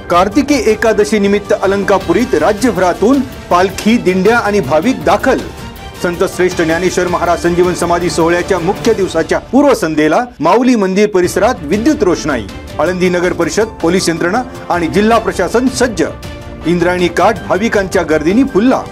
कार्तिकी एकादशी निमित्त अलंकापुरीत राज्यभरातून पालखी, दिंड्या आणि भाविक दाखल। संत श्रेष्ठ ज्ञानेश्वर महाराज संजीवन समाधी सोहळ्याच्या मुख्य दिवसाच्या पूर्वसंध्येला माऊली मंदिर परिसरात विद्युत रोषणाई। आळंदी नगर परिषद, पोलीस यंत्रणा आणि जिल्हा प्रशासन सज्ज। इंद्रायणी काठ भाविकांच्या गर्दीने फुलला।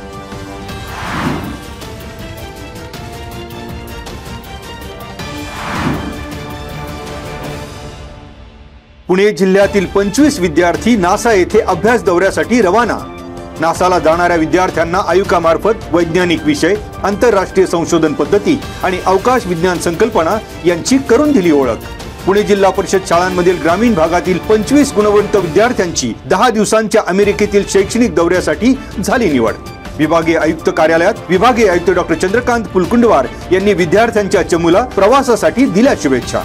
पुणे जिल्ह्यातील 25 विद्यार्थी नासा येथे अभ्यास दौऱ्यासाठी रवाना। नासाला जाणाऱ्या विद्यार्थ्यांना आयुकामार्फत वैज्ञानिक विषय, आंतरराष्ट्रीय संशोधन पद्धती आणि अवकाश विज्ञान संकल्पना यांची करून दिली ओळख। पुणे जिल्हा परिषद शाळांमधील ग्रामीण भागातील 25 गुणवंत विद्यार्थ्यांची 10 दिवसांच्या अमेरिकेतील शैक्षणिक दौऱ्यासाठी झाली निवड। विभागीय आयुक्त कार्यालयात विभागीय आयुक्त डॉ. चंद्रकांत पुलकुंडवार यांनी विद्यार्थ्यांच्या चमूला प्रवासासाठी दिल्या शुभेच्छा।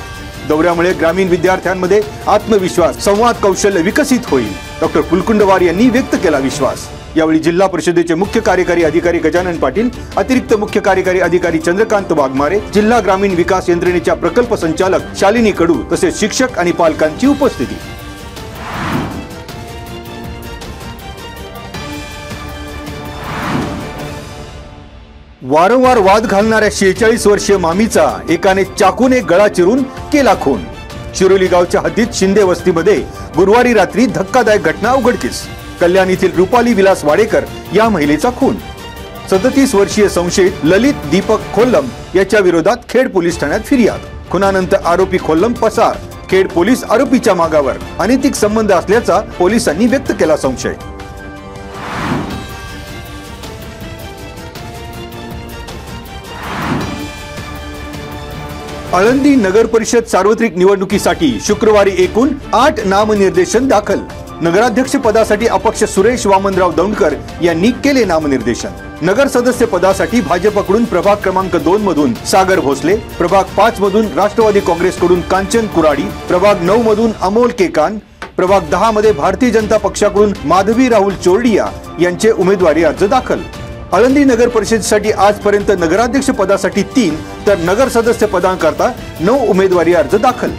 दौऱ्यामुळे ग्रामीण विद्यार्थ्यांमध्ये आत्मविश्वास, संवाद कौशल्य विकसित होईल, डॉ. पुलकुंडवार यांनी व्यक्त केला विश्वास। यावेळी जिल्हा परिषदेचे मुख्य कार्यकारी अधिकारी गजानन पाटील, अतिरिक्त मुख्य कार्यकारी अधिकारी चंद्रकांत वाघमारे, जिल्हा ग्रामीण विकास यंत्रणेच्या प्रकल्प संचालक शालिनी कडू तसेच शिक्षक आणि पालकांची उपस्थिती। वारंवार वाद घालणाऱ्या 46 वर्षीय मामीचा एकाने चाकूने गळा चिरून केला खून। शिरोली गावच्या हद्दीत शिंदे वस्तीमध्ये गुरुवारी रात्री धक्कादायक घटना उघडकीस। कल्याण येथील रुपाली विलास वाडेकर या महिलेचा खून। 37 वर्षीय संशयित ललित दीपक खोल्लम याच्या विरोधात खेड पोलीस ठाण्यात फिर्याद। खुनानंतर आरोपी खोल्लम पसार। खेड पोलीस आरोपीच्या मागावर अनैतिक संबंध असल्याचा पोलिसांनी व्यक्त केला संशय। आळंदी नगर परिषद सार्वत्रिक निवडणुकीसाठी शुक्रवारी एकूण 8 नामनिर्देशन दाखल। नगराध्यक्ष पदासाठी अपक्ष सुरेश वामनराव दौंडकर यांनी केले नामनिर्देशन। नगर सदस्य पदासाठी भाजपकडून प्रभाग क्रमांक 2 मधून सागर भोसले, प्रभाग 5 मधून राष्ट्रवादी काँग्रेसकडून कांचन कुराडी, प्रभाग 9 मधून अमोल केकान, प्रभाग 10 मध्ये भारतीय जनता पक्षाकडून माधवी राहुल चोरडिया यांचे उमेदवारी अर्ज दाखल। आळंदी नगर परिषदेसाठी आजपर्यंत नगराध्यक्ष पदासाठी 3 तर नगर सदस्य पदांकरता 9 उमेदवारी अर्ज दाखल।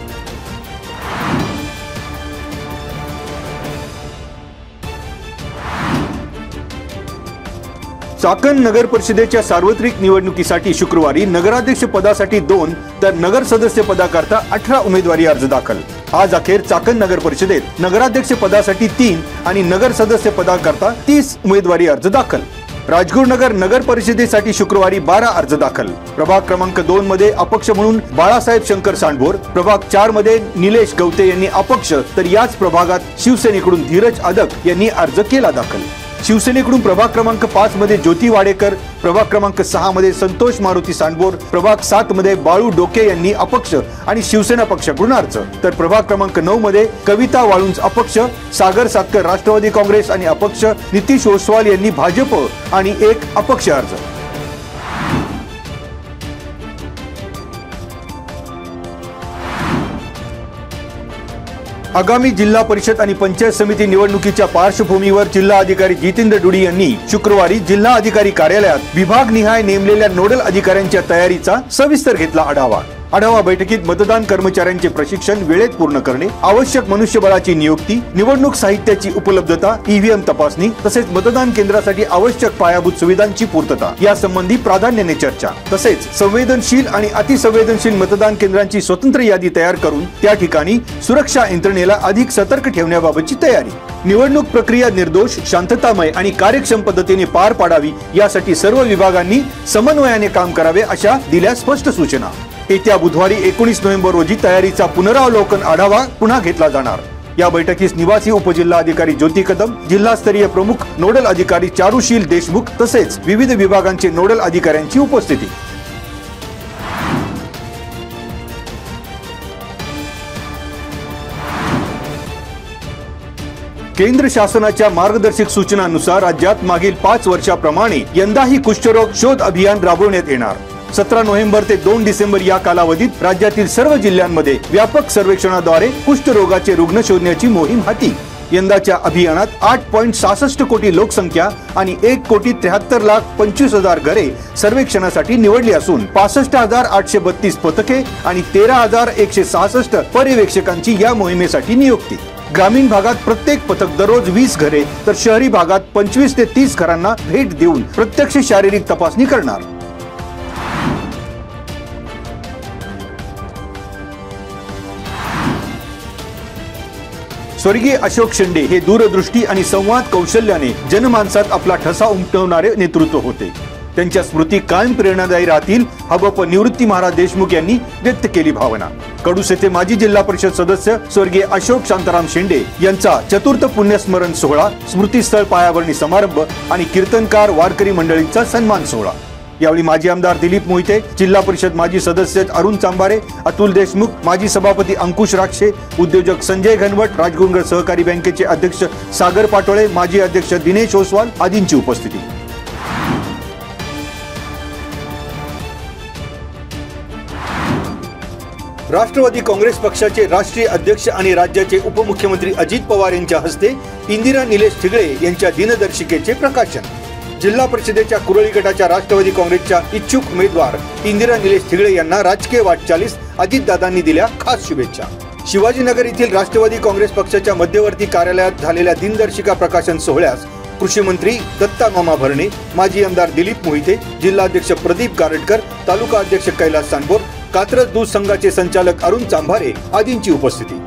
चाकण नगर परिषदेच्या सार्वत्रिक निवडणुकीसाठी शुक्रवारी नगराध्यक्ष पदासाठी 2 तर नगर सदस्य पदाकरता 18 उमेदवारी अर्ज दाखल। आज अखेर चाकण नगर परिषदेत नगराध्यक्ष पदासाठी 3 आणि नगर सदस्य पदाकरता 30 उमेदवारी अर्ज दाखल। राजगुरुनगर नगर परिषदेसाठी शुक्रवारी 12 अर्ज दाखल। प्रभाग क्रमांक 2 मध्ये अपक्ष म्हणून बाळासाहेब शंकर सांडभोर, प्रभाग 4 मध्ये निलेश गवते यांनी अपक्ष तर याच प्रभागात शिवसेनेकडून धीरज अदक यांनी अर्ज केला दाखल। शिवसेनेकडून प्रभाग क्रमांक 5 मध्ये ज्योती वाडेकर, प्रभाग क्रमांक 6 मध्ये संतोष मारुती सांडभोर, प्रभाग 7 मध्ये बाळू डोके यांनी अपक्ष आणि शिवसेना पक्षाकडून अर्ज, तर प्रभाग क्रमांक 9 मध्ये कविता वाळुंज अपक्ष, सागर सातकर राष्ट्रवादी काँग्रेस आणि अपक्ष, नितीश ओसवाल यांनी भाजप आणि 1 अपक्ष अर्ज। आगामी जिल्हा परिषद आणि पंचायत समिती निवडणुकीच्या पार्श्वभूमीवर जिल्हा अधिकारी जितेंद्र डुडी यांनी शुक्रवारी जिल्हा अधिकारी कार्यालयात विभागनिहाय नेमलेल्या नोडल अधिकाऱ्यांच्या तयारीचा सविस्तर घेतला आढावा। आढावा बैठकीत मतदान कर्मचाऱ्यांचे प्रशिक्षण वेळेत पूर्ण करणे, आवश्यक मनुष्यबळाची नियुक्ती, निवडणूक साहित्याची उपलब्धता, ईव्हीएम तपासणी तसेच मतदान केंद्रासाठी आवश्यक पायाभूत सुविधांची पूर्तता यासंबंधी प्राधान्याने चर्चा, तसेच संवेदनशील आणि अतिसंवेदनशील मतदान केंद्रांची स्वतंत्र यादी तयार करून त्या ठिकाणी सुरक्षा यंत्रणेला अधिक सतर्क ठेवण्याबाबतची तयारी, निवडणूक प्रक्रिया निर्दोष, शांततामय आणि कार्यक्षम पद्धतीने पार पाडावी यासाठी सर्व विभागांनी समन्वयाने काम करावे अशा दिल्या स्पष्ट सूचना। येत्या बुधवारी 19 नोव्हेंबर रोजी तयारीचा पुनरावलोकन आढावा पुन्हा घेतला जाणार। या बैठकीस निवासी उपजिल्हा अधिकारी ज्योती कदम, जिल्हास्तरीय प्रमुख नोडल अधिकारी चारुशील देशमुख तसेच विविध विभागांचे नोडल अधिकाऱ्यांची उपस्थिती। केंद्र शासनाच्या मार्गदर्शक सूचनानुसार राज्यात मागील 5 वर्षाप्रमाणे यंदाही कुष्ठरोग शोध अभियान राबवण्यात येणार। 17 नोव्हेंबर ते 2 डिसेंबर या कालावधीत राज्यातील सर्व जिल्ह्यांमध्ये व्यापक सर्वेक्षणाद्वारे कुष्ठरोगाचे रुग्ण शोधण्याची मोहीम हाती। यंदाच्या अभियानात 8.66 कोटी लोकसंख्या आणि 1,73,25,000 घरे सर्वेक्षणासाठी निवडली असून 65,832 पथके आणि 13,166 पर्यवेक्षकांची या मोहिमेसाठी नियुक्ती। ग्रामीण भागात प्रत्येक पथक दररोज 20 घरे तर शहरी भागात 25 ते 30 घरांना भेट देऊन प्रत्यक्ष शारीरिक तपासणी करणार। स्वर्गीय अशोक शेंडे हे दूरदृष्टी आणि संवाद कौशल्याने जनमानसात आपला ठसा उमटवणारे नेतृत्व होते। त्यांच्या स्मृती कायम प्रेरणादायी राहतील, हबप निवृत्ती महाराज देशमुख यांनी व्यक्त केली भावना। कडूस येथे माजी जिल्हा परिषद सदस्य स्वर्गीय अशोक शांताराम शेंडे यांचा चतुर्थ पुण्यस्मरण सोहळा, स्मृतीस्थळ पायाभरणी समारंभ आणि कीर्तनकार वारकरी मंडळींचा सन्मान सोहळा। यावेळी माजी आमदार दिलीप मोहिते, जिल्हा परिषद माजी सदस्य अरुण चांबारे, अतुल देशमुख, माजी सभापती अंकुश राक्षे, उद्योजक संजय घनवट, राजगुरुनगर सहकारी बँकेचे अध्यक्ष सागर पाटोळे, माजी अध्यक्ष दिनेश ओसवाल आदींची उपस्थिती। राष्ट्रवादी काँग्रेस पक्षाचे राष्ट्रीय अध्यक्ष आणि राज्याचे उपमुख्यमंत्री अजित पवार यांच्या हस्ते इंदिरा निलेश ठिगळे यांच्या दिनदर्शिकेचे प्रकाशन। जिल्हा परिषदेच्या कुरळी गटाच्या राष्ट्रवादी काँग्रेसच्या इच्छुक उमेदवार इंदिरा निलेश ठिगळे यांना राजकीय वाटचालीस अजितदादांनी दिल्या खास शुभेच्छा। शिवाजीनगर येथील राष्ट्रवादी काँग्रेस पक्षाच्या मध्यवर्ती कार्यालयात झालेल्या दिनदर्शिका प्रकाशन सोहळ्यास कृषी मंत्री दत्ता मामा भरणे, माजी आमदार दिलीप मोहिते, जिल्हाध्यक्ष प्रदीप गारटकर, तालुका अध्यक्ष कैलास सांडभोर, कात्रज दूध संघाचे संचालक अरुण चांभारे आदींची उपस्थिती।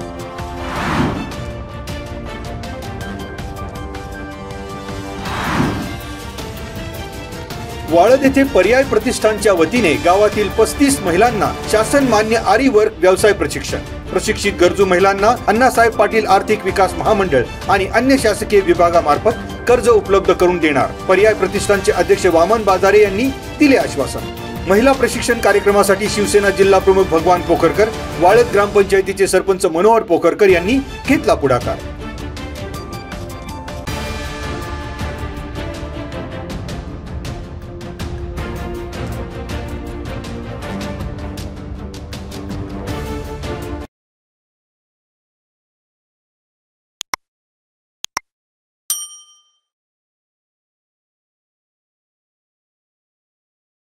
वाळद येथे पर्याय प्रतिष्ठानच्या वतीने गावातील 35 महिलांना शासन मान्य आरी वर्क व्यवसाय प्रशिक्षण। प्रशिक्षित गरजू महिलांना अण्णासाहेब पाटील आर्थिक विकास महामंडळ आणि अन्य शासकीय विभागामार्फत कर्ज उपलब्ध करून देणार। पर्याय प्रतिष्ठानचे अध्यक्ष वामन बाजारे यांनी दिले आश्वासन। महिला प्रशिक्षण कार्यक्रमासाठी शिवसेना जिल्हा प्रमुख भगवान पोखरकर, वाळद ग्रामपंचायतीचे सरपंच मनोहर पोखरकर यांनी घेतला पुढाकार।